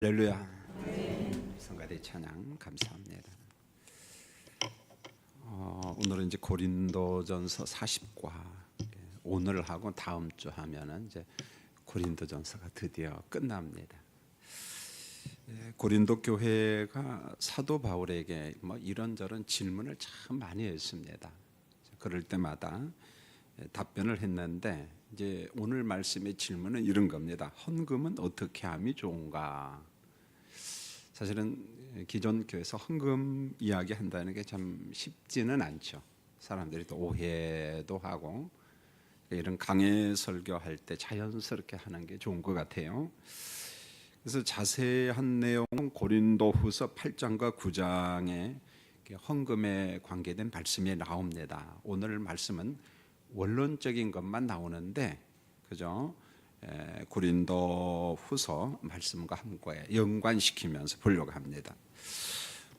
할렐루야. 성가대 찬양 감사합니다. 오늘은 이제 고린도전서 40과 오늘 하고 다음 주 하면은 이제 고린도전서가 드디어 끝납니다. 고린도 교회가 사도 바울에게 이런저런 질문을 참 많이 했습니다. 그럴 때마다 답변을 했는데 이제 오늘 말씀의 질문은 이런 겁니다. 헌금은 어떻게 함이 좋은가? 사실은 기존 교회에서 헌금 이야기한다는 게 참 쉽지는 않죠. 사람들이 또 오해도 하고 이런 강해 설교할 때 자연스럽게 하는 게 좋은 것 같아요. 그래서 자세한 내용은 고린도후서 8장과 9장에 헌금에 관계된 말씀이 나옵니다. 오늘 말씀은 원론적인 것만 나오는데 그죠? 고린도후서 말씀과 함께 연관시키면서 보려고 합니다.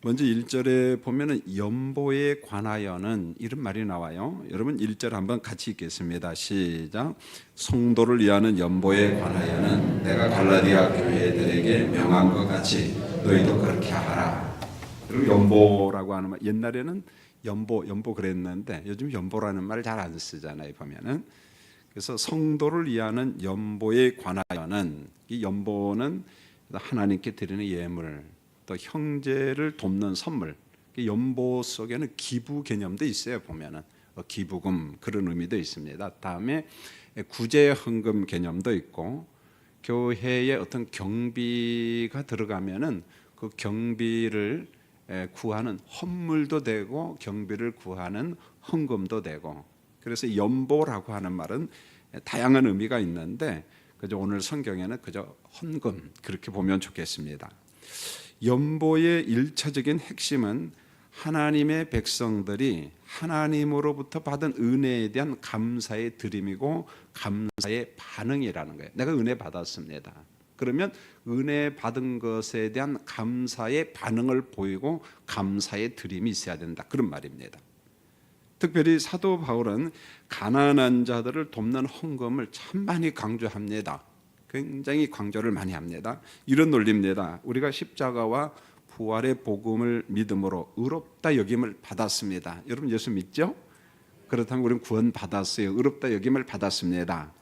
먼저 1절에 보면은 연보에 관하여는 이런 말이 나와요. 여러분 1절 한번 같이 읽겠습니다. 시작. 성도를 위하는 연보에 관하여는 내가 갈라디아 교회들에게 명한 것 같이 너희도 그렇게 하라. 그리고 연보라고 하는 말, 옛날에는 연보 그랬는데 요즘 연보라는 말을 잘 안 쓰잖아요. 보면은 그래서 성도를 위하는 연보에 관하여는 이 연보는 하나님께 드리는 예물, 또 형제를 돕는 선물. 연보 속에는 기부 개념도 있어요. 보면은 기부금 그런 의미도 있습니다. 다음에 구제 헌금 개념도 있고 교회에 어떤 경비가 들어가면은 그 경비를 구하는 헌물도 되고 경비를 구하는 헌금도 되고. 그래서 연보라고 하는 말은 다양한 의미가 있는데 그저 오늘 성경에는 그저 헌금 그렇게 보면 좋겠습니다. 연보의 1차적인 핵심은 하나님의 백성들이 하나님으로부터 받은 은혜에 대한 감사의 드림이고 감사의 반응이라는 거예요. 내가 은혜 받았습니다. 그러면 은혜 받은 것에 대한 감사의 반응을 보이고 감사의 드림이 있어야 된다. 그런 말입니다. 특별히 사도 바울은 가난한 자들을 돕는 헌금을 참 많이 강조합니다. 굉장히 강조를 많이 합니다. 이런 논리입니다. 우리가 십자가와 부활의 복음을 믿음으로 의롭다 여김을 받았습니다. 여러분 예수 믿죠? 그렇다면 우리는 구원 받았어요. 의롭다 여김을 받았습니다.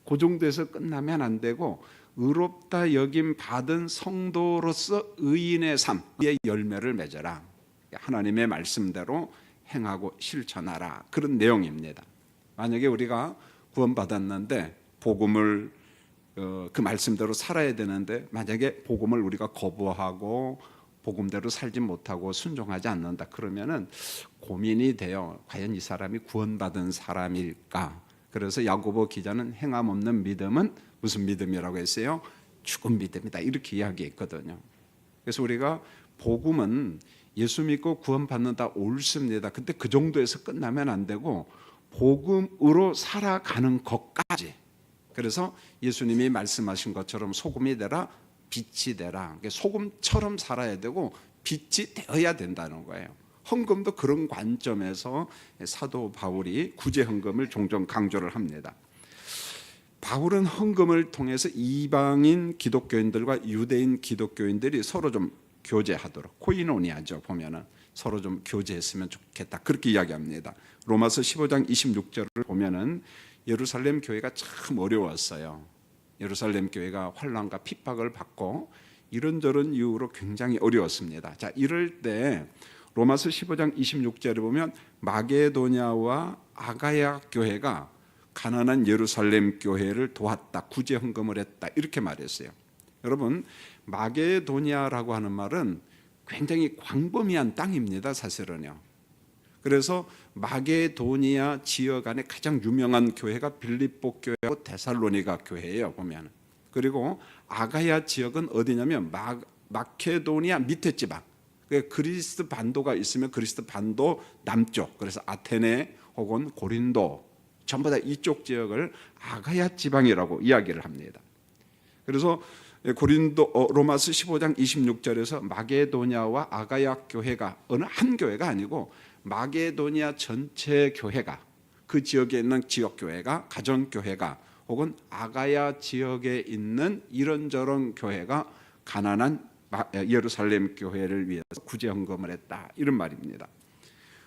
그 정도에서 끝나면 안 되고 의롭다 여김 받은 성도로서 의인의 삶의 열매를 맺어라. 하나님의 말씀대로 행하고 실천하라. 그런 내용입니다. 만약에 우리가 구원받았는데 복음을 그 말씀대로 살아야 되는데 만약에 복음을 우리가 거부하고 복음대로 살지 못하고 순종하지 않는다 그러면은 고민이 돼요. 과연 이 사람이 구원받은 사람일까? 그래서 야고보 기자는 행함 없는 믿음은 무슨 믿음이라고 했어요? 죽은 믿음이다. 이렇게 이야기했거든요. 그래서 우리가 복음은 예수 믿고 구원받는다 옳습니다. 근데 그 정도에서 끝나면 안 되고 복음으로 살아가는 것까지. 그래서 예수님이 말씀하신 것처럼 소금이 되라 빛이 되라. 소금처럼 살아야 되고 빛이 되어야 된다는 거예요. 헌금도 그런 관점에서 사도 바울이 구제 헌금을 종종 강조를 합니다. 바울은 헌금을 통해서 이방인 기독교인들과 유대인 기독교인들이 서로 좀 교제하도록 코이노니아죠. 보면은 서로 좀 교제했으면 좋겠다. 그렇게 이야기합니다. 로마서 15장 26절을 보면은 예루살렘 교회가 참 어려웠어요. 예루살렘 교회가 환난과 핍박을 받고 이런저런 이유로 굉장히 어려웠습니다. 자, 이럴 때 로마서 15장 26절에 보면 마게도냐와 아가야 교회가 가난한 예루살렘 교회를 도왔다. 구제 헌금을 했다. 이렇게 말했어요. 여러분 마게도냐라고 하는 말은 굉장히 광범위한 땅입니다. 사실은요. 그래서 마게도니아 지역 안에 가장 유명한 교회가 빌립보 교회하고 데살로니가 교회예요. 보면. 그리고 아가야 지역은 어디냐면 마케도니아 밑에 지방. 그리스 반도가 있으면 그리스 반도 남쪽. 그래서 아테네 혹은 고린도 전부 다 이쪽 지역을 아가야 지방이라고 이야기를 합니다. 그래서 로마서 15장 26절에서 마게도냐와 아가야 교회가 어느 한 교회가 아니고 마게도니아 전체 교회가 그 지역에 있는 지역교회가 가정교회가 혹은 아가야 지역에 있는 이런저런 교회가 가난한 예루살렘 교회를 위해서 구제 헌금을 했다, 이런 말입니다.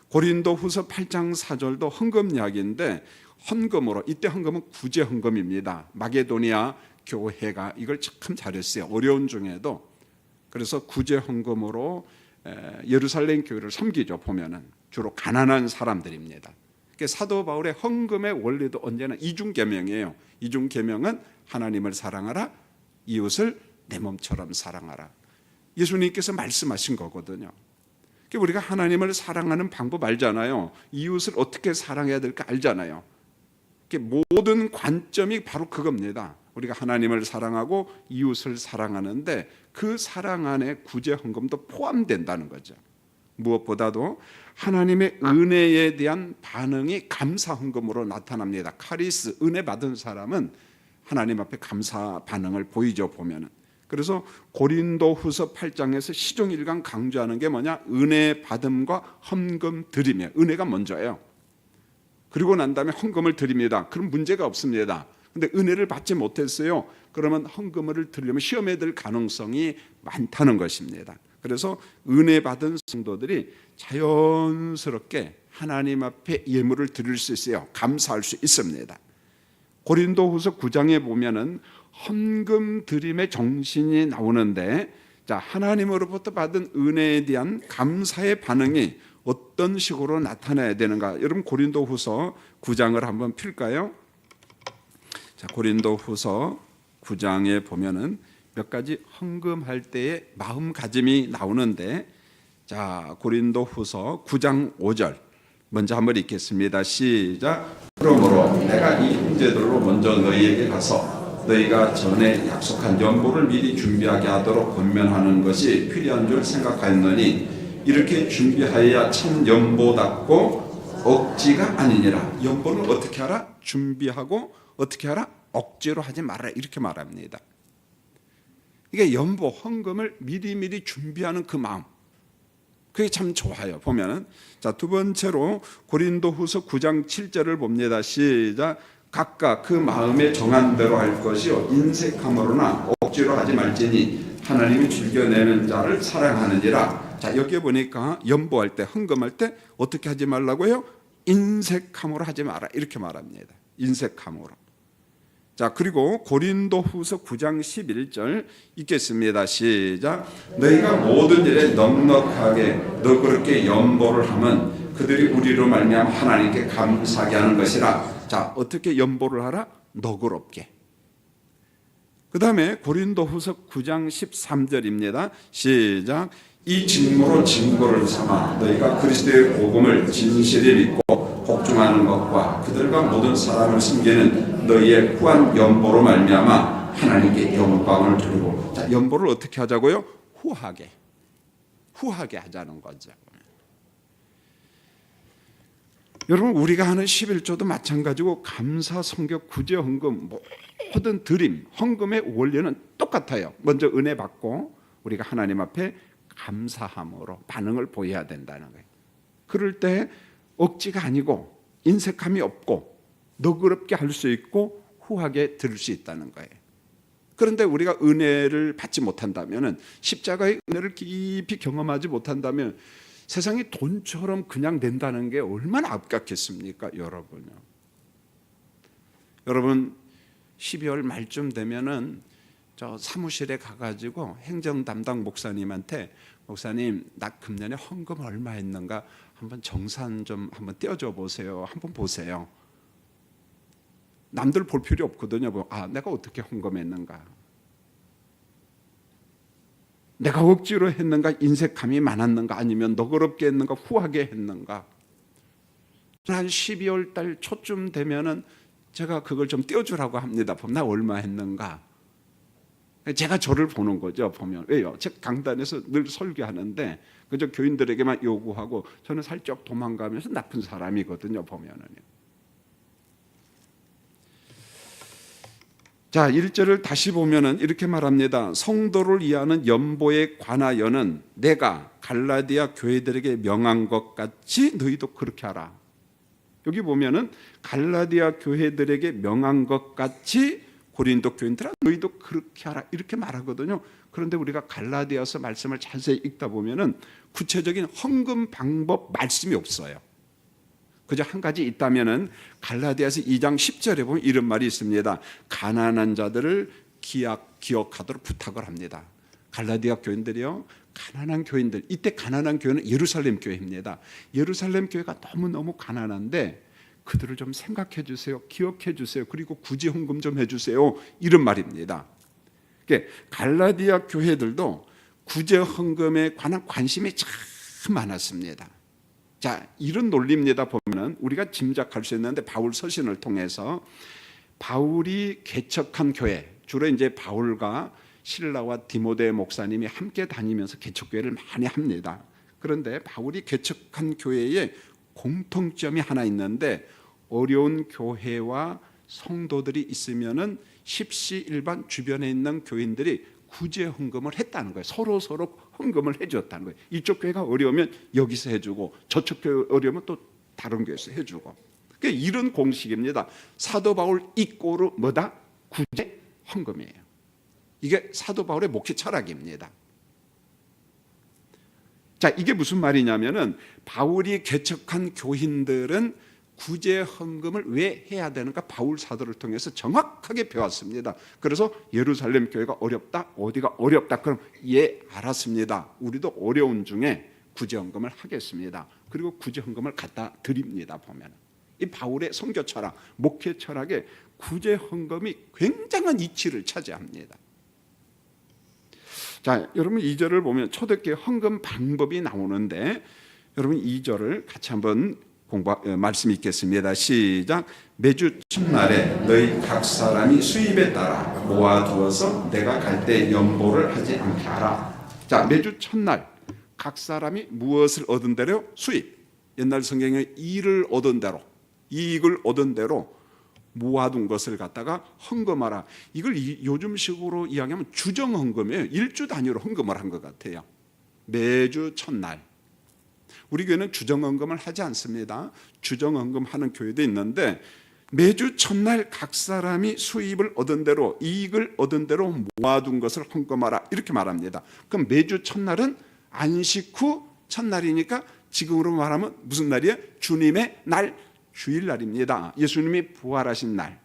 고린도후서 8장 4절도 헌금 이야기인데, 헌금으로, 이때 헌금은 구제 헌금입니다. 마게도니아 교회가 이걸 참 잘했어요. 어려운 중에도. 그래서 구제 헌금으로 예루살렘 교회를 섬기죠. 보면은 주로 가난한 사람들입니다. 사도 바울의 헌금의 원리도 언제나 이중계명이에요. 이중계명은 하나님을 사랑하라, 이웃을 내 몸처럼 사랑하라. 예수님께서 말씀하신 거거든요. 우리가 하나님을 사랑하는 방법 알잖아요. 이웃을 어떻게 사랑해야 될까 알잖아요. 모든 관점이 바로 그겁니다. 우리가 하나님을 사랑하고 이웃을 사랑하는데 그 사랑 안에 구제 헌금도 포함된다는 거죠. 무엇보다도 하나님의 은혜에 대한 반응이 감사 헌금으로 나타납니다. 카리스, 은혜 받은 사람은 하나님 앞에 감사 반응을 보이죠, 보면은. 그래서 고린도후서 8장에서 시종일관 강조하는 게 뭐냐? 은혜 받음과 헌금 드림이에요. 은혜가 먼저예요. 그리고 난 다음에 헌금을 드립니다. 그럼 문제가 없습니다. 근데 은혜를 받지 못했어요. 그러면 헌금을 드리려면 시험에 들 가능성이 많다는 것입니다. 그래서 은혜 받은 성도들이 자연스럽게 하나님 앞에 예물을 드릴 수 있어요. 감사할 수 있습니다. 고린도후서 9장에 보면은 헌금 드림의 정신이 나오는데, 자, 하나님으로부터 받은 은혜에 대한 감사의 반응이 어떤 식으로 나타나야 되는가? 여러분 고린도후서 9장을 한번 필까요? 자, 고린도후서 9장에 보면은 몇 가지 헌금할 때의 마음가짐이 나오는데, 자, 고린도후서 9장 5절 먼저 한번 읽겠습니다. 시작. 그러므로 내가 이 형제들로 먼저 너희에게 가서 너희가 전에 약속한 연보를 미리 준비하게 하도록 권면하는 것이 필요한 줄 생각하였느니 이렇게 준비하여야 참 연보답고 억지가 아니니라. 연보는 어떻게 하라? 준비하고 어떻게 하라? 억지로 하지 말아라, 이렇게 말합니다. 이게 연보, 헌금을 미리미리 준비하는 그 마음, 그게 참 좋아요. 보면은, 자, 두 번째로 고린도후서 9장 7절을 봅니다. 시작. 각각 그 마음에 정한 대로 할 것이요 인색함으로나 억지로 하지 말지니 하나님이 즐겨내는 자를 사랑하느니라. 자, 여기에 보니까 연보할 때, 헌금할 때 어떻게 하지 말라고요? 인색함으로 하지 마라, 이렇게 말합니다. 인색함으로. 자, 그리고 고린도후서 9장 11절 읽겠습니다. 시작. 너희가 모든 일에 넉넉하게 너그럽게 연보를 하면 그들이 우리로 말미암아 하나님께 감사하게 하는 것이라. 자, 어떻게 연보를 하라? 너그럽게. 그 다음에 고린도후서 9장 13절입니다. 시작. 이 직무로 증거를 삼아 너희가 그리스도의 복음을 진실히 믿고 복종하는 것과 그들과 모든 사람을 섬기는 너희의 후한 연보로 말미암아 하나님께 영광을 드리고. 자, 연보를 어떻게 하자고요? 후하게 하자는 거죠. 여러분, 우리가 하는 11조도 마찬가지고 감사, 성격, 구제, 헌금, 모든 드림, 헌금의 원리는 똑같아요. 먼저 은혜 받고 우리가 하나님 앞에 감사함으로 반응을 보여야 된다는 거예요. 그럴 때 억지가 아니고 인색함이 없고 너그럽게 할 수 있고 후하게 들을 수 있다는 거예요. 그런데 우리가 은혜를 받지 못한다면, 십자가의 은혜를 깊이 경험하지 못한다면 세상이 돈처럼 그냥 낸다는 게 얼마나 아깝겠습니까, 여러분요. 여러분, 12월 말쯤 되면은 저 사무실에 가가지고 행정 담당 목사님한테, 목사님, 나 금년에 헌금 얼마 했는가 한번 정산 좀 한번 떼어줘 보세요. 한번 보세요. 남들 볼 필요 없거든요. 아, 내가 어떻게 헌금했는가, 내가 억지로 했는가, 인색함이 많았는가, 아니면 너그럽게 했는가, 후하게 했는가. 한 12월 달 초쯤 되면은 제가 그걸 좀 떼어주라고 합니다. 나 얼마 했는가. 제가 저를 보는 거죠. 보면 왜요? 제 강단에서 늘 설교하는데 그저 교인들에게만 요구하고 저는 살짝 도망가면서 나쁜 사람이거든요. 보면은요. 자, 1절을 다시 보면은 이렇게 말합니다. 성도를 위하는 연보에 관하여는 내가 갈라디아 교회들에게 명한 것 같이 너희도 그렇게 하라. 여기 보면은 갈라디아 교회들에게 명한 것 같이 고린도 교인들아 너희도 그렇게 하라 이렇게 말하거든요. 그런데 우리가 갈라디아서 말씀을 자세히 읽다 보면은 구체적인 헌금 방법 말씀이 없어요. 그저 한 가지 있다면은 갈라디아서 2장 10절에 보면 이런 말이 있습니다. 가난한 자들을 기억하도록 부탁을 합니다. 갈라디아 교인들이요, 가난한 교인들, 이때 가난한 교회는 예루살렘 교회입니다. 예루살렘 교회가 너무너무 가난한데 그들을 좀 생각해 주세요, 기억해 주세요, 그리고 구제 헌금 좀 해주세요, 이런 말입니다. 갈라디아 교회들도 구제 헌금에 관한 관심이 참 많았습니다. 자, 이런 논리입니다. 보면은 우리가 짐작할 수 있는데 바울 서신을 통해서 바울이 개척한 교회, 주로 이제 바울과 실라와 디모데 목사님이 함께 다니면서 개척교회를 많이 합니다. 그런데 바울이 개척한 교회에 공통점이 하나 있는데 어려운 교회와 성도들이 있으면은 십시일반 주변에 있는 교인들이 구제 헌금을 했다는 거예요. 서로 헌금을 해줬다는 거예요. 이쪽 교회가 어려우면 여기서 해주고 저쪽 교회 어려우면 또 다른 교회에서 해주고. 그러니까 이런 공식입니다. 사도 바울 이꼬르 뭐다? 구제 헌금이에요. 이게 사도 바울의 목회 철학입니다. 자, 이게 무슨 말이냐면은 바울이 개척한 교인들은 구제 헌금을 왜 해야 되는가 바울 사도를 통해서 정확하게 배웠습니다. 그래서 예루살렘 교회가 어렵다, 어디가 어렵다, 그럼 예, 알았습니다. 우리도 어려운 중에 구제 헌금을 하겠습니다. 그리고 구제 헌금을 갖다 드립니다. 보면 이 바울의 선교 철학, 목회 철학에 구제 헌금이 굉장한 이치를 차지합니다. 자, 여러분 2절을 보면 초대교회 헌금 방법이 나오는데 여러분 2절을 같이 한번 말씀 읽겠습니다. 시작. 매주 첫날에 너희 각 사람이 수입에 따라 모아두어서 내가 갈 때 연보를 하지 않게 하라. 자, 매주 첫날 각 사람이 무엇을 얻은 대로 수입. 옛날 성경에 일을 얻은 대로, 이익을 얻은 대로 모아둔 것을 갖다가 헌금하라. 이걸 요즘식으로 이야기하면 주정 헌금이에요. 일주 단위로 헌금을 한 것 같아요. 매주 첫날. 우리 교회는 주정 헌금을 하지 않습니다. 주정 헌금 하는 교회도 있는데 매주 첫날 각 사람이 수입을 얻은 대로, 이익을 얻은 대로 모아둔 것을 헌금하라, 이렇게 말합니다. 그럼 매주 첫날은 안식 후 첫날이니까 지금으로 말하면 무슨 날이에요? 주님의 날, 주일날입니다. 예수님이 부활하신 날,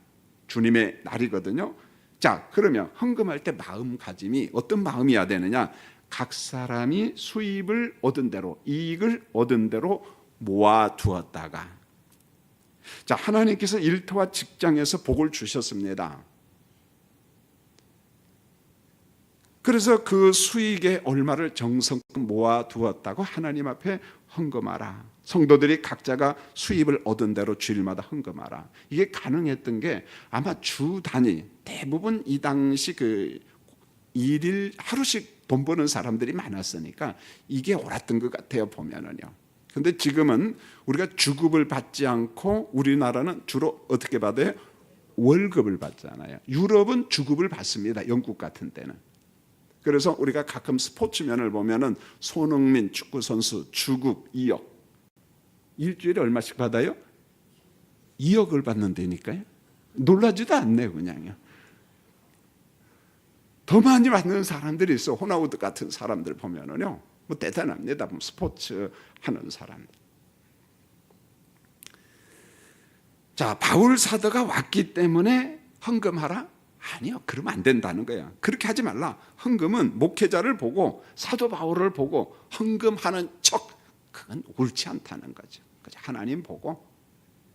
주님의 날이거든요. 자, 그러면 헌금할 때 마음가짐이 어떤 마음이어야 되느냐? 각 사람이 수입을 얻은 대로, 이익을 얻은 대로 모아두었다가, 자, 하나님께서 일터와 직장에서 복을 주셨습니다. 그래서 그 수익의 얼마를 정성껏 모아두었다고 하나님 앞에 헌금하라. 성도들이 각자가 수입을 얻은 대로 주일마다 헌금하라. 이게 가능했던 게 아마 주 단위, 대부분 이 당시 그 일일 하루씩 돈 버는 사람들이 많았으니까 이게 옳았던 것 같아요, 보면은요. 근데 지금은 우리가 주급을 받지 않고 우리나라는 주로 어떻게 받아요? 월급을 받잖아요. 유럽은 주급을 받습니다. 영국 같은 때는. 그래서 우리가 가끔 스포츠면을 보면은 손흥민 축구 선수 주급 2억. 일주일에 얼마씩 받아요? 2억을 받는다니까요. 놀라지도 않네요, 그냥요. 더 많이 받는 사람들이 있어. 호나우드 같은 사람들 보면은요, 뭐 대단합니다. 스포츠 하는 사람들. 자, 바울 사도가 왔기 때문에 헌금하라? 아니요, 그러면 안 된다는 거예요. 그렇게 하지 말라. 헌금은 목회자를 보고 사도 바울을 보고 헌금하는 척, 그건 옳지 않다는 거죠. 하나님 보고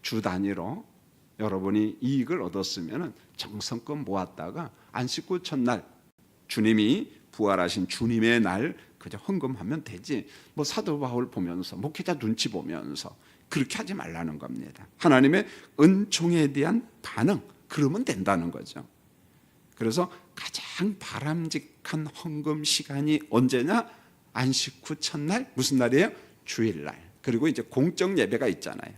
주 단위로 여러분이 이익을 얻었으면 정성껏 모았다가 안식 후 첫날 주님이 부활하신 주님의 날 그저 헌금하면 되지. 뭐 사도 바울 보면서 목회자 눈치 보면서 그렇게 하지 말라는 겁니다. 하나님의 은총에 대한 반응, 그러면 된다는 거죠. 그래서 가장 바람직한 헌금 시간이 언제냐? 안식 후 첫날, 무슨 날이에요? 주일날. 그리고 이제 공적 예배가 있잖아요.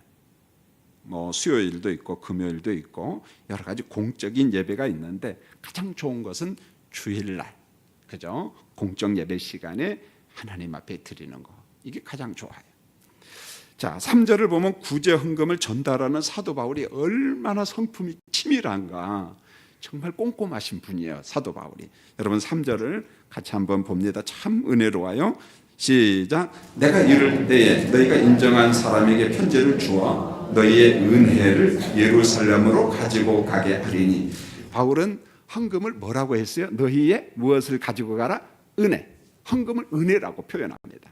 뭐 수요일도 있고 금요일도 있고 여러 가지 공적인 예배가 있는데 가장 좋은 것은 주일날, 그죠? 공적 예배 시간에 하나님 앞에 드리는 거, 이게 가장 좋아요. 자, 3절을 보면 구제 헌금을 전달하는 사도 바울이 얼마나 성품이 치밀한가. 정말 꼼꼼하신 분이에요, 사도 바울이. 여러분 3절을 같이 한번 봅니다. 참 은혜로워요. 시작. 내가 이를 때에 너희가 인정한 사람에게 편지를 주어 너희의 은혜를 예루살렘으로 가지고 가게 하리니. 바울은 헌금을 뭐라고 했어요? 너희의 무엇을 가지고 가라? 은혜. 헌금을 은혜라고 표현합니다.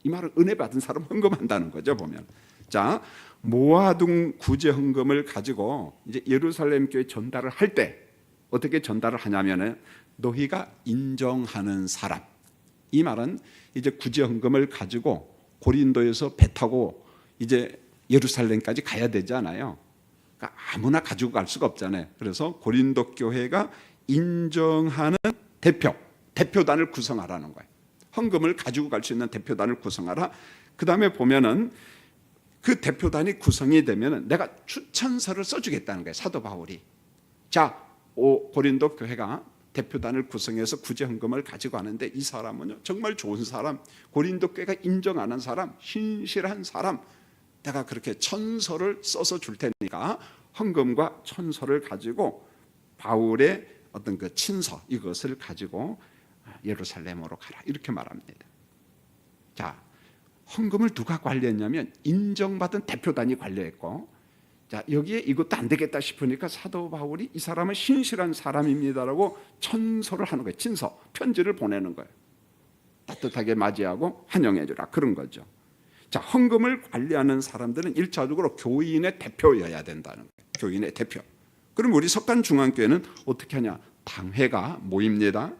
이 말은 은혜 받은 사람 헌금한다는 거죠, 보면. 자, 모아둔 구제 헌금을 가지고 이제 예루살렘 교회 전달을 할 때 어떻게 전달을 하냐면은 너희가 인정하는 사람. 이 말은 이제 구제 헌금을 가지고 고린도에서 배 타고 이제 예루살렘까지 가야 되잖아요. 그러니까 아무나 가지고 갈 수가 없잖아요. 그래서 고린도 교회가 인정하는 대표단을 구성하라는 거예요. 헌금을 가지고 갈 수 있는 대표단을 구성하라. 그 다음에 보면은 그 대표단이 구성이 되면은 내가 추천서를 써주겠다는 거예요, 사도 바울이. 자, 고린도 교회가 대표단을 구성해서 구제 헌금을 가지고 하는데 이 사람은요 정말 좋은 사람, 고린도 교회가 인정하는 사람, 신실한 사람, 내가 그렇게 천서를 써서 줄 테니까 헌금과 천서를 가지고 바울의 어떤 그 친서 이것을 가지고 예루살렘으로 가라, 이렇게 말합니다. 자, 헌금을 누가 관리했냐면 인정받은 대표단이 관리했고, 자, 여기에 이것도 안 되겠다 싶으니까 사도 바울이 이 사람은 신실한 사람입니다라고 천서를 하는 거예요. 친서, 편지를 보내는 거예요. 따뜻하게 맞이하고 환영해 주라, 그런 거죠. 자, 헌금을 관리하는 사람들은 1차적으로 교인의 대표여야 된다는 거예요. 교인의 대표. 그럼 우리 석간중앙교회는 어떻게 하냐? 당회가 모입니다.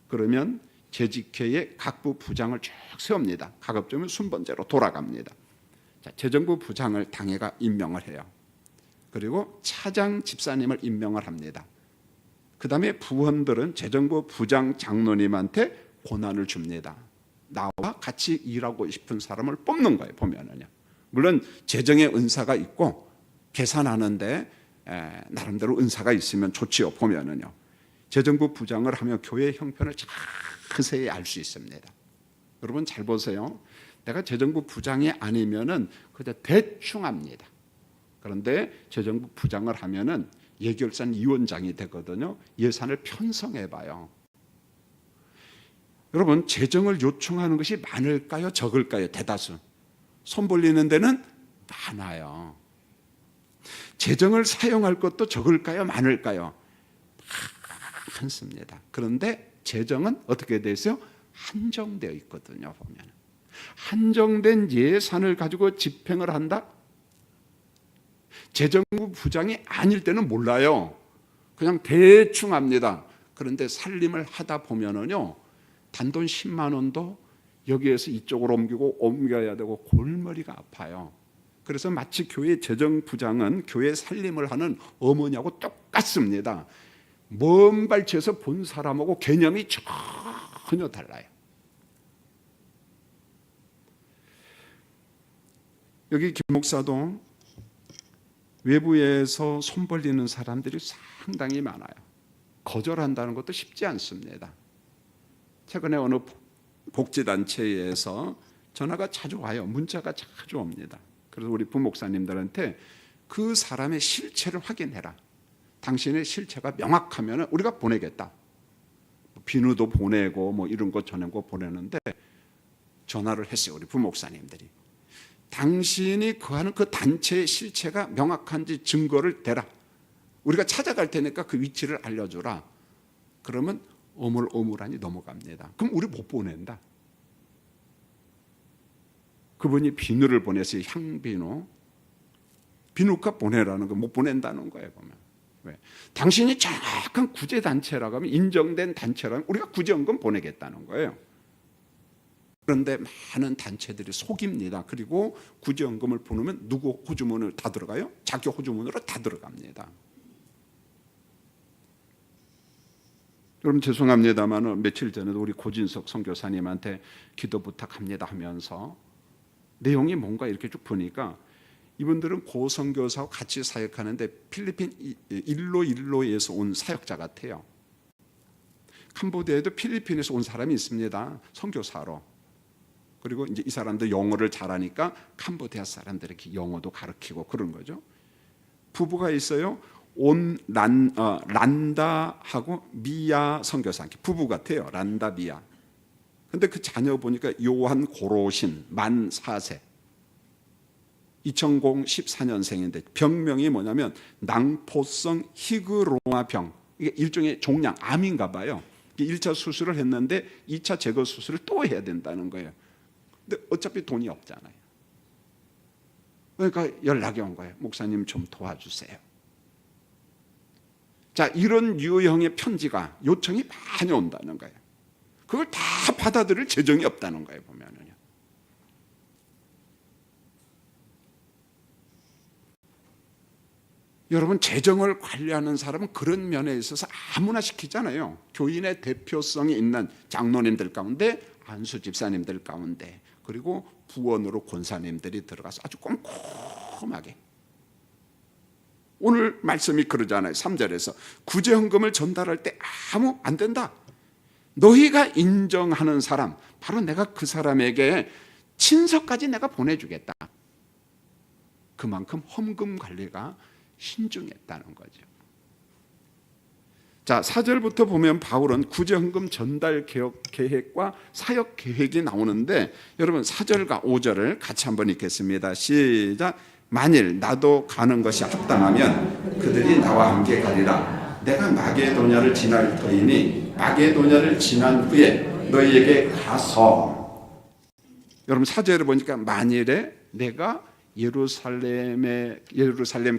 그러면 재직회의 각부 부장을 쭉 세웁니다. 가급적이면 순번제로 돌아갑니다. 자, 재정부 부장을 당회가 임명을 해요. 그리고 차장 집사님을 임명을 합니다. 그 다음에 부원들은 재정부 부장 장로님한테 권한을 줍니다. 나와 같이 일하고 싶은 사람을 뽑는 거예요, 보면은요. 물론 재정의 은사가 있고 계산하는데 나름대로 은사가 있으면 좋지요, 보면은요. 재정부 부장을 하면 교회 형편을 자세히 알 수 있습니다. 여러분 잘 보세요. 내가 재정부 부장이 아니면은 그저 대충 합니다. 그런데 재정부 부장을 하면은 예결산 위원장이 되거든요. 예산을 편성해 봐요. 여러분 재정을 요청하는 것이 많을까요, 적을까요? 대다수. 손 벌리는 데는 많아요. 재정을 사용할 것도 적을까요, 많을까요? 많습니다. 그런데 재정은 어떻게 되어 있어요? 한정되어 있거든요, 보면. 한정된 예산을 가지고 집행을 한다? 재정부 부장이 아닐 때는 몰라요. 그냥 대충 합니다. 그런데 살림을 하다 보면은요, 단돈 10만 원도 여기에서 이쪽으로 옮겨야 되고 골머리가 아파요. 그래서 마치 교회 재정부장은 교회 살림을 하는 어머니하고 똑같습니다. 먼 발치에서 본 사람하고 개념이 전혀 달라요. 여기 김 목사도 외부에서 손 벌리는 사람들이 상당히 많아요. 거절한다는 것도 쉽지 않습니다. 최근에 어느 복지단체에서 전화가 자주 와요. 문자가 자주 옵니다. 그래서 우리 부목사님들한테 그 사람의 실체를 확인해라. 당신의 실체가 명확하면 우리가 보내겠다. 비누도 보내고 뭐 이런 거 저런 거 보내는데 전화를 했어요, 우리 부목사님들이. 당신이 거하는 그 단체의 실체가 명확한지 증거를 대라. 우리가 찾아갈 테니까 그 위치를 알려주라. 그러면 어물어물하니 넘어갑니다. 그럼 우리 못 보낸다. 그분이 비누를 보냈어요, 향비누. 비누값 보내라는 거 못 보낸다는 거예요, 보면. 왜? 당신이 정확한 구제단체라고 하면, 인정된 단체라면 우리가 구제연금 보내겠다는 거예요. 그런데 많은 단체들이 속입니다. 그리고 구제연금을 보내면 누구 호주문을 다 들어가요? 자기 호주문으로 다 들어갑니다. 여러분 죄송합니다만 며칠 전에도 우리 고진석 선교사님한테 기도 부탁합니다 하면서 내용이 뭔가 이렇게 쭉 보니까 이분들은 고 선교사와 같이 사역하는데 필리핀 일로에서 온 사역자 같아요. 캄보디아에도 필리핀에서 온 사람이 있습니다, 선교사로. 그리고 이제 이 사람들 영어를 잘하니까 캄보디아 사람들에게 영어도 가르치고 그런 거죠. 부부가 있어요. 란다하고 미아 선교사 부부 같아요. 란다 미아. 근데 그 자녀 보니까 요한 고로신 만 4세. 2014년생인데 병명이 뭐냐면 낭포성 히그로마병. 이게 일종의 종양 암인가 봐요. 1차 수술을 했는데 2차 제거 수술을 또 해야 된다는 거예요. 근데 어차피 돈이 없잖아요. 그러니까 연락이 온 거예요. 목사님 좀 도와주세요. 자, 이런 유형의 편지가 요청이 많이 온다는 거예요. 그걸 다 받아들일 재정이 없다는 거예요, 보면은요. 여러분, 재정을 관리하는 사람은 그런 면에 있어서 아무나 시키잖아요. 교인의 대표성이 있는 장로님들 가운데, 안수 집사님들 가운데, 그리고 부원으로 권사님들이 들어가서 아주 꼼꼼하게. 오늘 말씀이 그러잖아요. 3절에서 구제헌금을 전달할 때 아무 안 된다. 너희가 인정하는 사람, 바로 내가 그 사람에게 친서까지 내가 보내주겠다. 그만큼 헌금 관리가 신중했다는 거죠. 자, 4절부터 보면 바울은 구제헌금 전달 계획과 사역 계획이 나오는데, 여러분 4절과 5절을 같이 한번 읽겠습니다. 시작. 만일 나도 가는 것이 합당하면 그들이 나와 함께 가리라. 내가 마게도냐를 지날 터이니 마게도냐를 지난 후에 너희에게 가서. 여러분 4절을 보니까 만일에 내가 예루살렘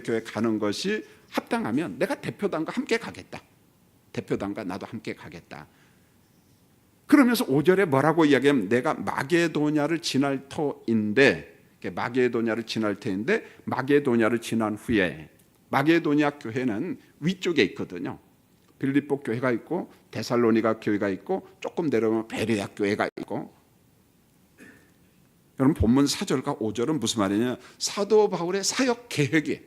교회 가는 것이 합당하면 내가 대표단과 함께 가겠다. 대표단과 나도 함께 가겠다. 그러면서 5절에 뭐라고 이야기하면 내가 마게도냐를 지날 터인데, 마게도냐를 지날 터인데 마게도냐를 지난 후에, 마게도냐 교회는 위쪽에 있거든요. 빌립보 교회가 있고 데살로니가 교회가 있고 조금 내려오면 베레아 교회가 있고. 여러분 본문 4절과 5절은 무슨 말이냐? 사도 바울의 사역 계획이에요.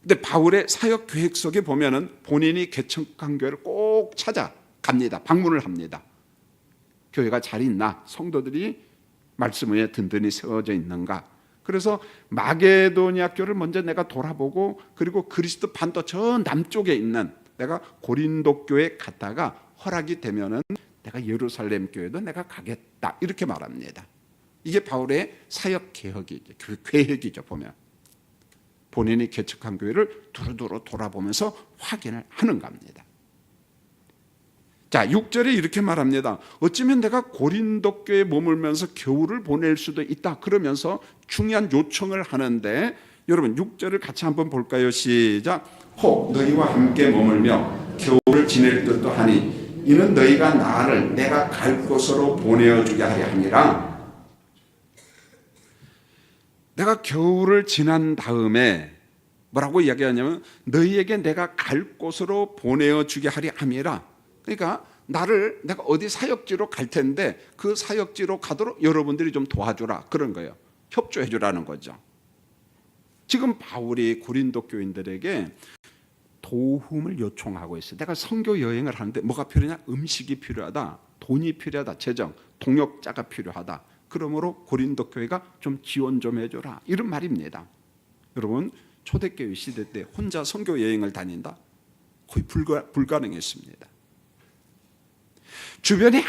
근데 바울의 사역 계획 속에 보면은 본인이 개척한 교회를 꼭 찾아갑니다. 방문을 합니다. 교회가 잘 있나? 성도들이 말씀 위에 든든히 세워져 있는가? 그래서 마게도냐 교를 먼저 내가 돌아보고, 그리고 그리스도 반도 저 남쪽에 있는 내가 고린도 교회 갔다가 허락이 되면은 내가 예루살렘 교회도 내가 가겠다, 이렇게 말합니다. 이게 바울의 사역 계획이죠. 계획이죠. 보면 본인이 개척한 교회를 두루두루 돌아보면서 확인을 하는 겁니다. 자, 6절에 이렇게 말합니다. 어쩌면 내가 고린도 교회에 머물면서 겨울을 보낼 수도 있다. 그러면서 중요한 요청을 하는데, 여러분 6절을 같이 한번 볼까요? 시작. 혹 너희와 함께 머물며 겨울을 지낼 듯도 하니 이는 너희가 나를 내가 갈 곳으로 보내어주게 하려 함이라. 내가 겨울을 지난 다음에 뭐라고 이야기하냐면 너희에게 내가 갈 곳으로 보내어주게 하려 함이라. 그러니까 내가 어디 사역지로 갈 텐데 그 사역지로 가도록 여러분들이 좀 도와주라, 그런 거예요. 협조해 주라는 거죠. 지금 바울이 고린도 교인들에게 도움을 요청하고 있어요. 내가 선교 여행을 하는데 뭐가 필요하냐? 음식이 필요하다, 돈이 필요하다, 재정, 동역자가 필요하다. 그러므로 고린도 교회가 좀 지원 좀 해줘라, 이런 말입니다. 여러분 초대교회 시대 때 혼자 선교 여행을 다닌다? 거의 불가능했습니다. 주변에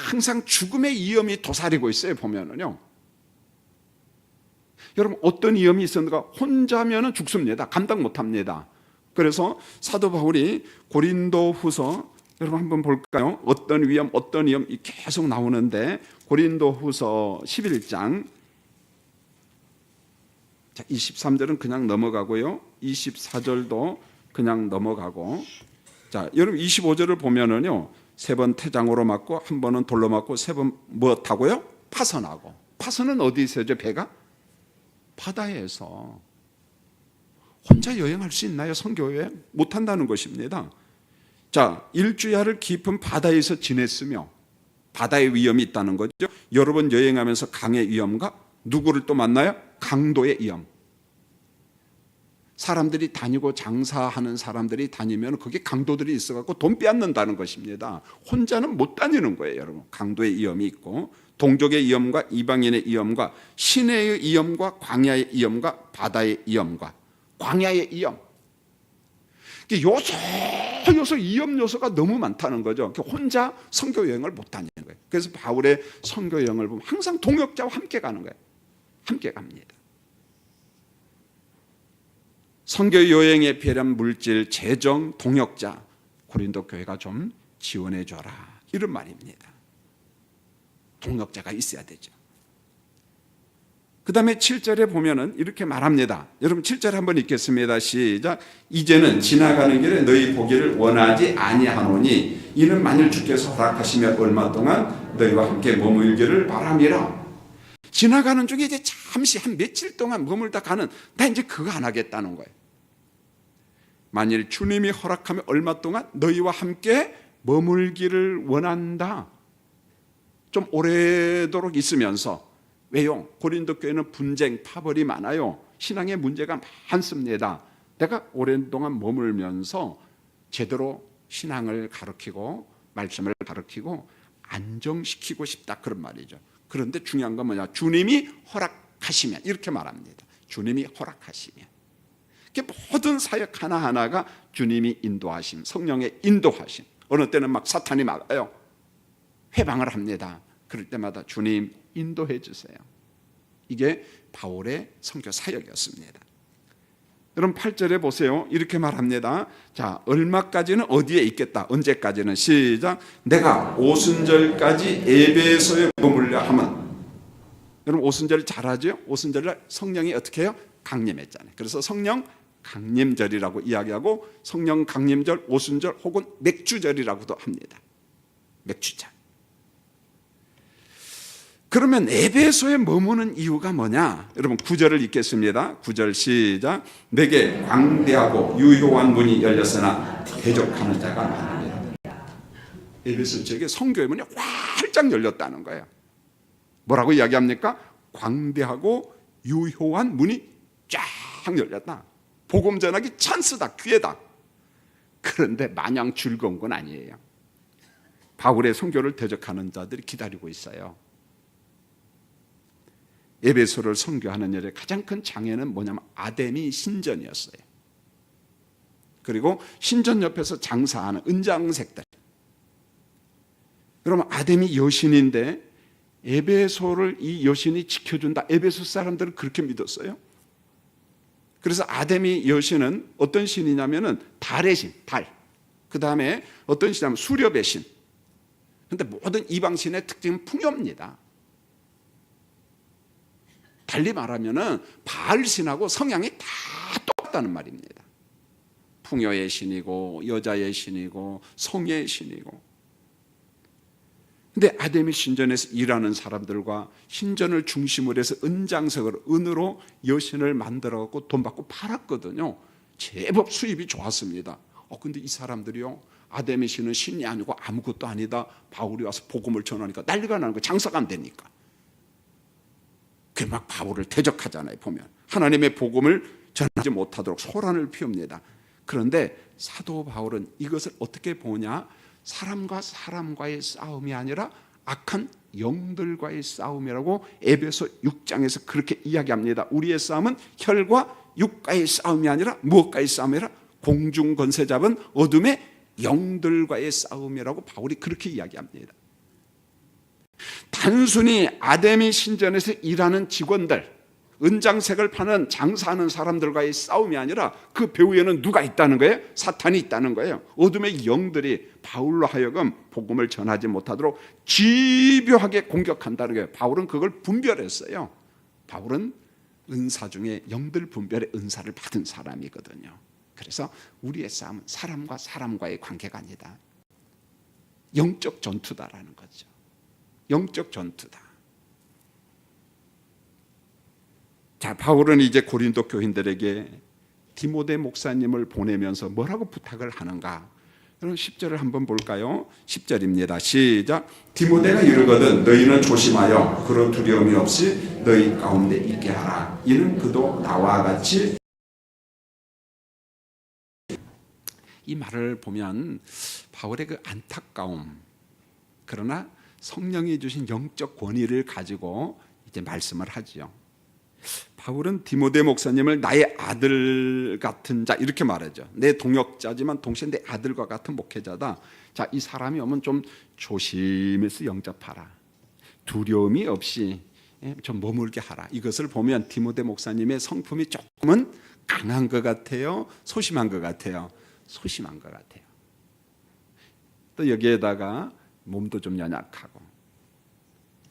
항상 죽음의 위험이 도사리고 있어요. 보면은요, 여러분 어떤 위험이 있었는가? 혼자면은 죽습니다. 감당 못합니다. 그래서 사도 바울이 고린도후서, 여러분 한번 볼까요? 어떤 위험 계속 나오는데, 고린도후서 11장 23절은 그냥 넘어가고요, 24절도 그냥 넘어가고. 자, 여러분 25절을 보면은요, 3번 태장으로 맞고, 한 번은 돌로 맞고, 3번 뭐 타고요? 파선하고. 파선은 어디서 죠? 배가? 바다에서. 혼자 여행할 수 있나요? 선교여행? 못한다는 것입니다. 자, 일주야를 깊은 바다에서 지냈으며 바다의 위험이 있다는 거죠. 여러분 여행하면서 강의 위험과 누구를 또 만나요? 강도의 위험. 사람들이 다니고 장사하는 사람들이 다니면 거기 강도들이 있어갖고 돈 빼앗는다는 것입니다. 혼자는 못 다니는 거예요, 여러분. 강도의 위험이 있고, 동족의 위험과 이방인의 위험과 시내의 위험과 광야의 위험과 바다의 위험과 광야의 위험. 요소 위험 요소가 너무 많다는 거죠. 혼자 선교 여행을 못 다니는 거예요. 그래서 바울의 선교 여행을 보면 항상 동역자와 함께 가는 거예요. 함께 갑니다. 선교 여행에 필요한 물질, 재정, 동역자, 고린도 교회가 좀 지원해 줘라, 이런 말입니다. 동역자가 있어야 되죠. 그 다음에 7절에 보면은 이렇게 말합니다. 여러분 7절 한번 읽겠습니다. 시작. 이제는 지나가는 길에 너희 보기를 원하지 아니하노니 이는 만일 주께서 허락하시면 얼마 동안 너희와 함께 머물기를 바람이라. 지나가는 중에 이제 잠시 한 며칠 동안 머물다 가는, 나 이제 그거 안 하겠다는 거예요. 만일 주님이 허락하면 얼마 동안 너희와 함께 머물기를 원한다. 좀 오래도록 있으면서, 왜요? 고린도 교회는 분쟁, 파벌이 많아요. 신앙의 문제가 많습니다. 내가 오랜 동안 머물면서 제대로 신앙을 가르치고 말씀을 가르치고 안정시키고 싶다, 그런 말이죠. 그런데 중요한 건 뭐냐? 주님이 허락하시면, 이렇게 말합니다. 주님이 허락하시면. 모든 사역 하나하나가 주님이 인도하심, 성령의 인도하심. 어느 때는 막 사탄이 막아요. 회방을 합니다. 그럴 때마다 주님 인도해 주세요. 이게 바울의 선교 사역이었습니다. 여러분 8절에 보세요. 이렇게 말합니다. 자, 얼마까지는 어디에 있겠다. 언제까지는? 시작. 내가 오순절까지 에베소에 머물려 하면. 여러분 오순절 잘 하죠? 오순절을 성령이 어떻게 해요? 강림했잖아요. 그래서 성령 강림절이라고 이야기하고, 성령 강림절, 오순절 혹은 맥주절이라고도 합니다. 맥주절. 그러면 에베소에 머무는 이유가 뭐냐? 여러분 9절을 읽겠습니다. 9절 시작. 내게 광대하고 유효한 문이 열렸으나 대적하는 자가 많으니라. 에베소 지역에 선교의 문이 활짝 열렸다는 거예요. 뭐라고 이야기합니까? 광대하고 유효한 문이 쫙 열렸다. 복음 전하기 찬스다, 기회다. 그런데 마냥 즐거운 건 아니에요. 바울의 선교를 대적하는 자들이 기다리고 있어요. 에베소를 선교하는 일의 가장 큰 장애는 뭐냐면 아데미 신전이었어요. 그리고 신전 옆에서 장사하는 은장색들. 그러면 아데미 여신인데 에베소를 이 여신이 지켜준다. 에베소 사람들은 그렇게 믿었어요. 그래서 아데미 여신은 어떤 신이냐면은 달의 신, 달. 그 다음에 어떤 신이냐면 수렵의 신. 그런데 모든 이방 신의 특징은 풍요입니다. 달리 말하면은 바알 신하고 성향이 다 똑같다는 말입니다. 풍요의 신이고 여자의 신이고 성의 신이고. 근데 아데미 신전에서 일하는 사람들과 신전을 중심으로 해서 은장석으로, 은으로 여신을 만들어 갖고 돈 받고 팔았거든요. 제법 수입이 좋았습니다. 근데 이 사람들이요, 아데미 신은 신이 아니고 아무것도 아니다. 바울이 와서 복음을 전하니까 난리가 나는 거예요. 장사가 안 되니까. 그 막 바울을 대적하잖아요. 보면 하나님의 복음을 전하지 못하도록 소란을 피웁니다. 그런데 사도 바울은 이것을 어떻게 보냐? 사람과 사람과의 싸움이 아니라 악한 영들과의 싸움이라고 에베소 6장에서 그렇게 이야기합니다. 우리의 싸움은 혈과 육과의 싸움이 아니라 무엇과의 싸움이라? 공중 권세 잡은 어둠의 영들과의 싸움이라고 바울이 그렇게 이야기합니다. 단순히 아데미 신전에서 일하는 직원들, 은장색을 파는 장사하는 사람들과의 싸움이 아니라 그 배후에는 누가 있다는 거예요? 사탄이 있다는 거예요. 어둠의 영들이 바울로 하여금 복음을 전하지 못하도록 집요하게 공격한다는 거예요. 바울은 그걸 분별했어요. 바울은 은사 중에 영들 분별의 은사를 받은 사람이거든요. 그래서 우리의 싸움은 사람과 사람과의 관계가 아니다. 영적 전투다라는 거죠. 영적 전투다. 자, 바울은 이제 고린도 교인들에게 디모데 목사님을 보내면서 뭐라고 부탁을 하는가? 여러분 10절을 한번 볼까요? 10절입니다. 시작. 디모데가 이르거든 너희는 조심하여 그런 두려움이 없이 너희 가운데 있게 하라. 이는 그도 나와 같이. 이 말을 보면 바울의 그 안타까움, 그러나 성령이 주신 영적 권위를 가지고 이제 말씀을 하지요. 바울은 디모데 목사님을 나의 아들 같은 자 이렇게 말하죠. 내 동역자지만 동시에 내 아들과 같은 목회자다. 자, 이 사람이 오면 좀 조심해서 영접하라. 두려움이 없이 좀 머물게 하라. 이것을 보면 디모데 목사님의 성품이 조금은 강한 것 같아요, 소심한 것 같아요? 소심한 것 같아요. 또 여기에다가 몸도 좀 연약하고.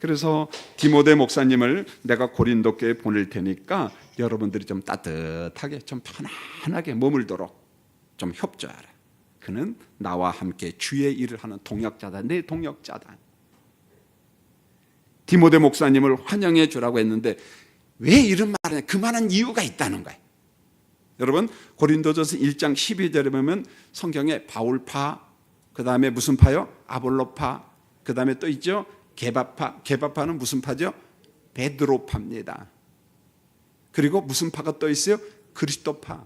그래서 디모데 목사님을 내가 고린도 교회에 보낼 테니까 여러분들이 좀 따뜻하게 좀 편안하게 머물도록 좀 협조하라. 그는 나와 함께 주의 일을 하는 동역자다. 내 동역자다. 디모데 목사님을 환영해 주라고 했는데 왜 이런 말을 해? 그만한 이유가 있다는 거예요. 여러분 고린도전서 1장 12절에 보면 성경에 바울파, 그 다음에 무슨 파요? 아볼로파, 그 다음에 또 있죠? 게바파. 게바파는 무슨 파죠? 베드로파입니다. 그리고 무슨 파가 또 있어요? 그리스도파.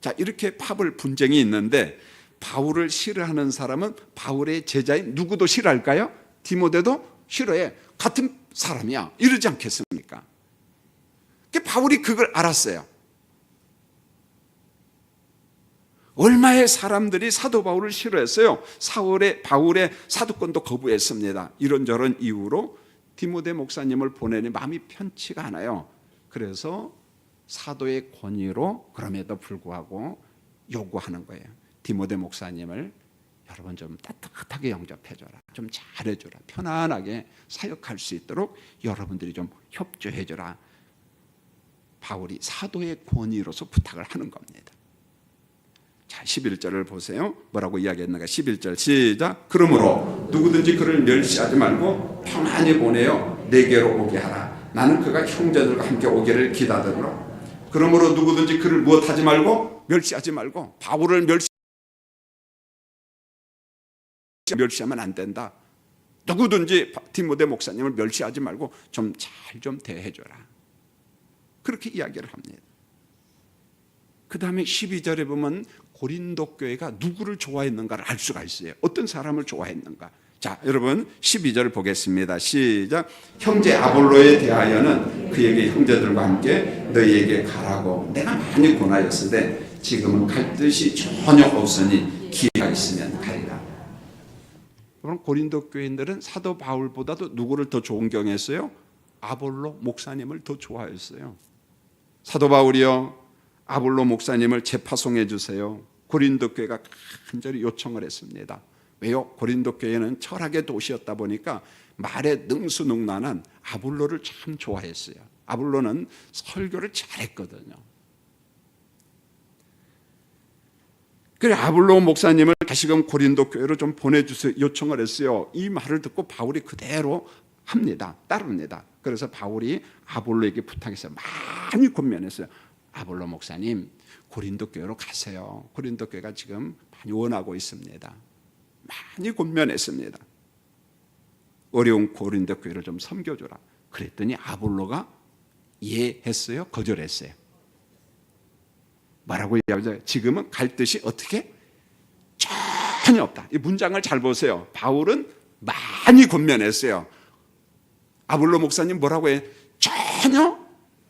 자, 이렇게 파벌 분쟁이 있는데 바울을 싫어하는 사람은 바울의 제자인 누구도 싫어할까요? 디모데도 싫어해. 같은 사람이야. 이러지 않겠습니까? 바울이 그걸 알았어요. 얼마의 사람들이 사도 바울을 싫어했어요. 바울의 사도권도 거부했습니다. 이런저런 이유로 디모데 목사님을 보내니 마음이 편치가 않아요. 그래서 사도의 권위로 그럼에도 불구하고 요구하는 거예요. 디모데 목사님을 여러분 좀 따뜻하게 영접해줘라. 좀 잘해줘라. 편안하게 사역할 수 있도록 여러분들이 좀 협조해줘라. 바울이 사도의 권위로서 부탁을 하는 겁니다. 자, 11절을 보세요. 뭐라고 이야기했는가? 11절 시작. 그러므로 누구든지 그를 멸시하지 말고 평안히 보내어 내게로 오게 하라. 나는 그가 형제들과 함께 오기를 기다리노라. 그러므로 누구든지 그를 무엇하지 말고 멸시하지 말고 바울을 멸시하면 안 된다. 누구든지 디모데 목사님을 멸시하지 말고 좀 잘 좀 대해줘라. 그렇게 이야기를 합니다. 그 다음에 12절에 보면 고린도 교회가 누구를 좋아했는가를 알 수가 있어요. 어떤 사람을 좋아했는가. 자, 여러분 12절을 보겠습니다. 시작. 형제 아볼로에 대하여는 그에게 형제들과 함께 너희에게 가라고 내가 많이 권하였으되 지금은 갈 뜻이 전혀 없으니 기회가 있으면 가리라. 여러분 고린도 교인들은 사도 바울보다도 누구를 더 존경했어요? 아볼로 목사님을 더 좋아했어요. 사도 바울이요, 아볼로 목사님을 재파송해 주세요. 고린도 교회가 간절히 요청을 했습니다. 왜요? 고린도 교회는 철학의 도시였다 보니까 말에 능수능란한 아볼로를 참 좋아했어요. 아볼로는 설교를 잘했거든요. 그래 아볼로 목사님을 다시금 고린도 교회로 좀 보내주세요 요청을 했어요. 이 말을 듣고 바울이 그대로 합니다. 따릅니다. 그래서 바울이 아볼로에게 부탁해서 많이 권면했어요. 아볼로 목사님 고린도 교회로 가세요. 고린도 교회가 지금 많이 원하고 있습니다. 많이 권면했습니다. 어려운 고린도 교회를 좀 섬겨줘라. 그랬더니 아볼로가 이해했어요? 거절했어요? 뭐라고 이야기하죠? 지금은 갈 뜻이 어떻게? 전혀 없다. 이 문장을 잘 보세요. 바울은 많이 권면했어요. 아볼로 목사님 뭐라고 해? 전혀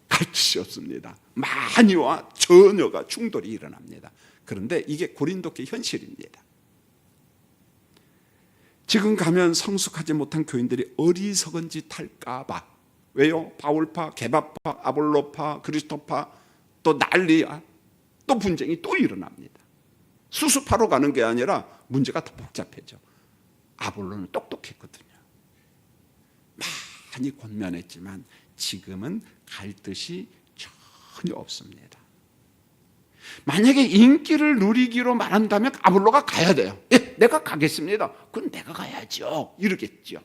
갈 뜻이 없습니다. 많이와 전혀가 충돌이 일어납니다. 그런데 이게 고린도 교회 현실입니다. 지금 가면 성숙하지 못한 교인들이 어리석은 짓 할까 봐. 왜요? 바울파, 게바파, 아볼로파, 그리스도파 또 난리야. 또 분쟁이 또 일어납니다. 수습하러 가는 게 아니라 문제가 더 복잡해져. 아볼로는 똑똑했거든요. 많이 권면했지만 지금은 갈 뜻이 전혀 없습니다. 만약에 인기를 누리기로 말한다면 아볼로가 가야 돼요. 예, 내가 가겠습니다. 그건 내가 가야죠. 이러겠죠.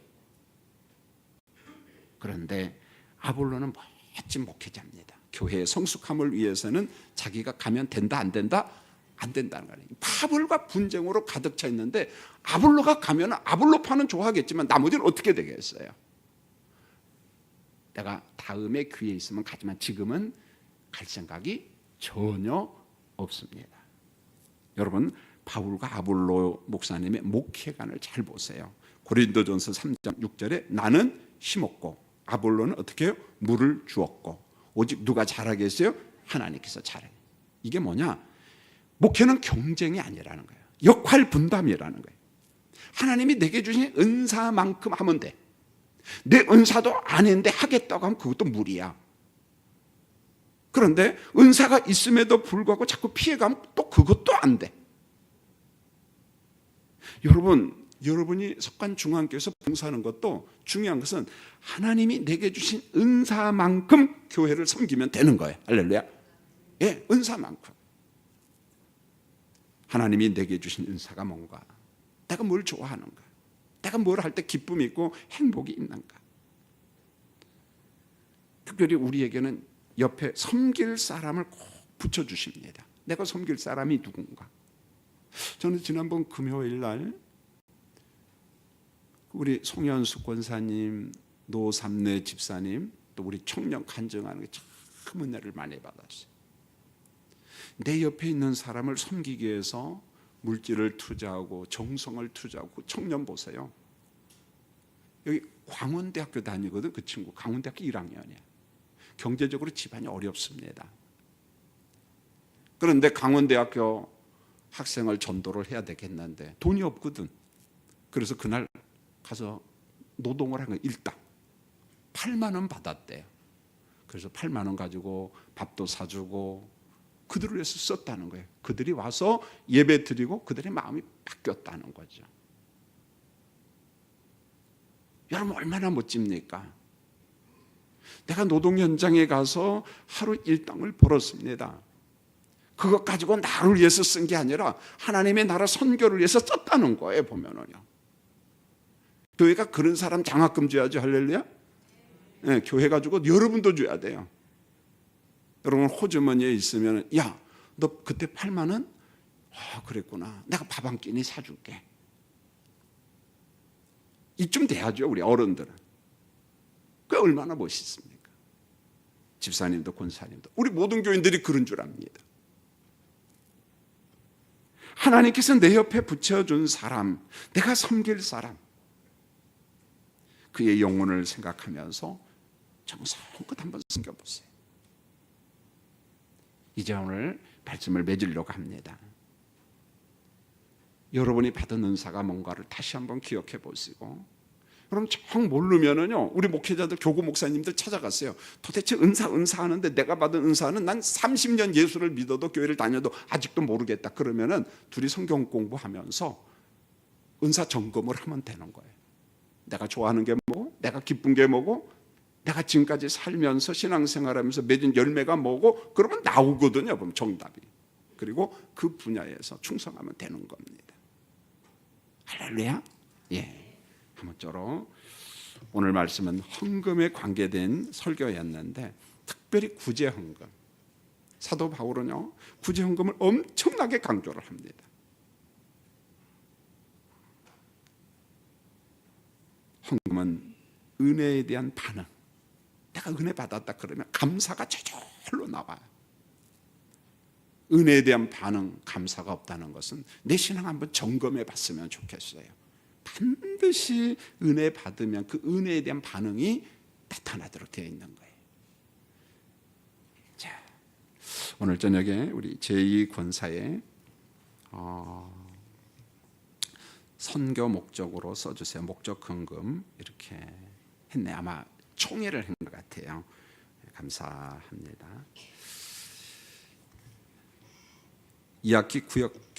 그런데 아볼로는 멋진 목회자입니다. 교회의 성숙함을 위해서는 자기가 가면 된다 안 된다? 안 된다는 거예요. 파벌과 분쟁으로 가득 차 있는데 아볼로가 가면 아볼로파는 좋아하겠지만 나머지는 어떻게 되겠어요? 내가 다음에 기회 있으면 가지만 지금은 갈 생각이 전혀 없습니다. 여러분 바울과 아볼로 목사님의 목회관을 잘 보세요. 고린도전서 3장 6절에 나는 심었고 아볼로는 어떻게 해요? 물을 주었고 오직 누가 잘하겠어요? 하나님께서 잘해. 이게 뭐냐? 목회는 경쟁이 아니라는 거예요. 역할 분담이라는 거예요. 하나님이 내게 주신 은사만큼 하면 돼. 내 은사도 안 했는데 하겠다고 하면 그것도 무리야. 그런데 은사가 있음에도 불구하고 자꾸 피해가면 또 그것도 안 돼. 여러분이 속한 중앙교회에서 봉사하는 것도 중요한 것은 하나님이 내게 주신 은사만큼 교회를 섬기면 되는 거예요. 할렐루야. 예, 은사만큼. 하나님이 내게 주신 은사가 뭔가? 내가 뭘 좋아하는가? 내가 뭘 할 때 기쁨이 있고 행복이 있는가? 특별히 우리에게는 옆에 섬길 사람을 꼭 붙여주십니다. 내가 섬길 사람이 누군가? 저는 지난번 금요일 날 우리 송현숙 권사님, 노삼래 집사님, 또 우리 청년 간증하는 게 참 은혜를 많이 받았어요. 내 옆에 있는 사람을 섬기기 위해서 물질을 투자하고 정성을 투자하고 청년 보세요. 여기 광원대학교 다니거든. 그 친구 광원대학교 1학년이야. 경제적으로 집안이 어렵습니다. 그런데 강원대학교 학생을 전도를 해야 되겠는데 돈이 없거든. 그래서 그날 가서 노동을 한 거 일당 8만 원 받았대요. 그래서 8만 원 가지고 밥도 사주고 그들을 위해서 썼다는 거예요. 그들이 와서 예배 드리고 그들의 마음이 바뀌었다는 거죠. 여러분 얼마나 멋집니까? 내가 노동 현장에 가서 하루 일당을 벌었습니다. 그것 가지고 나를 위해서 쓴 게 아니라 하나님의 나라 선교를 위해서 썼다는 거예요. 보면은요. 교회가 그런 사람 장학금 줘야죠. 할렐루야. 네, 교회 가지고 여러분도 줘야 돼요. 여러분 호주머니에 있으면 야, 너 그때 8만 원? 그랬구나. 내가 밥 한 끼니 사줄게. 이쯤 돼야죠. 우리 어른들은. 그게 얼마나 멋있습니까? 집사님도 권사님도 우리 모든 교인들이 그런 줄 압니다. 하나님께서 내 옆에 붙여준 사람, 내가 섬길 사람, 그의 영혼을 생각하면서 정성껏 한번 섬겨보세요. 이제 오늘 말씀을 맺으려고 합니다. 여러분이 받은 은사가 뭔가를 다시 한번 기억해 보시고, 그럼 정 모르면은요, 우리 목회자들, 교구 목사님들 찾아갔어요. 도대체 은사 하는데 내가 받은 은사는 난 30년 예수를 믿어도 교회를 다녀도 아직도 모르겠다. 그러면은 둘이 성경 공부하면서 은사 점검을 하면 되는 거예요. 내가 좋아하는 게 뭐고, 내가 기쁜 게 뭐고, 내가 지금까지 살면서 신앙생활하면서 맺은 열매가 뭐고, 그러면 나오거든요. 그럼 정답이. 그리고 그 분야에서 충성하면 되는 겁니다. 할렐루야. 예. 아무쪼록 오늘 말씀은 헌금에 관계된 설교였는데, 특별히 구제헌금. 사도 바울은요, 구제헌금을 엄청나게 강조를 합니다. 헌금은 은혜에 대한 반응. 내가 은혜 받았다 그러면 감사가 저절로 나와요. 은혜에 대한 반응, 감사가 없다는 것은 내 신앙 한번 점검해 봤으면 좋겠어요. 반드시 은혜 받으면 그 은혜에 대한 반응이 나타나도록 되어 있는 거예요. 자, 오늘 저녁에 우리 제2권사의 선교 목적으로 써주세요. 목적 헌금 이렇게 했네. 아마 총회를 한 것 같아요. 감사합니다. 2학기 구역